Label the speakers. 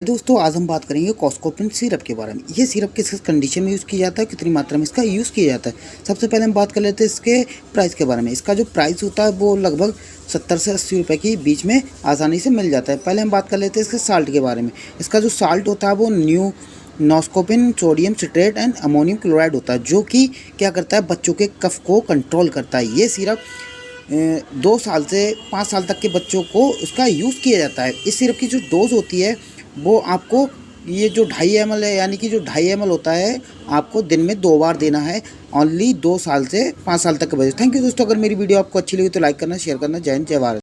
Speaker 1: दोस्तों आज हम बात करेंगे कॉस्कोपिन सिरप के बारे में। ये सिरप किस कंडीशन में यूज़ किया जाता है, कितनी मात्रा में इसका यूज़ किया जाता है। सबसे पहले हम बात कर लेते हैं इसके प्राइस के बारे में। इसका जो प्राइस होता है वो लगभग 70 से 80 रुपये के बीच में आसानी से मिल जाता है। पहले हम बात कर लेते हैं इसके साल्ट के बारे में। इसका जो साल्ट होता है वो noscapine sodium citrate and ammonium chloride होता है, जो कि क्या करता है, बच्चों के कफ को कंट्रोल करता है। ये सिरप 2 साल से 5 साल तक के बच्चों को उसका यूज़ किया जाता है। इस सिरप की जो डोज़ होती है वो आपको ये जो 2.5 ml है, यानी कि जो 2.5 ml होता है, आपको दिन में 2 बार देना है। ओनली 2 साल से 5 साल तक के बच्चे। थैंक यू दोस्तों। अगर मेरी वीडियो आपको अच्छी लगी तो लाइक करना, शेयर करना। जय हिंद, जय भारत।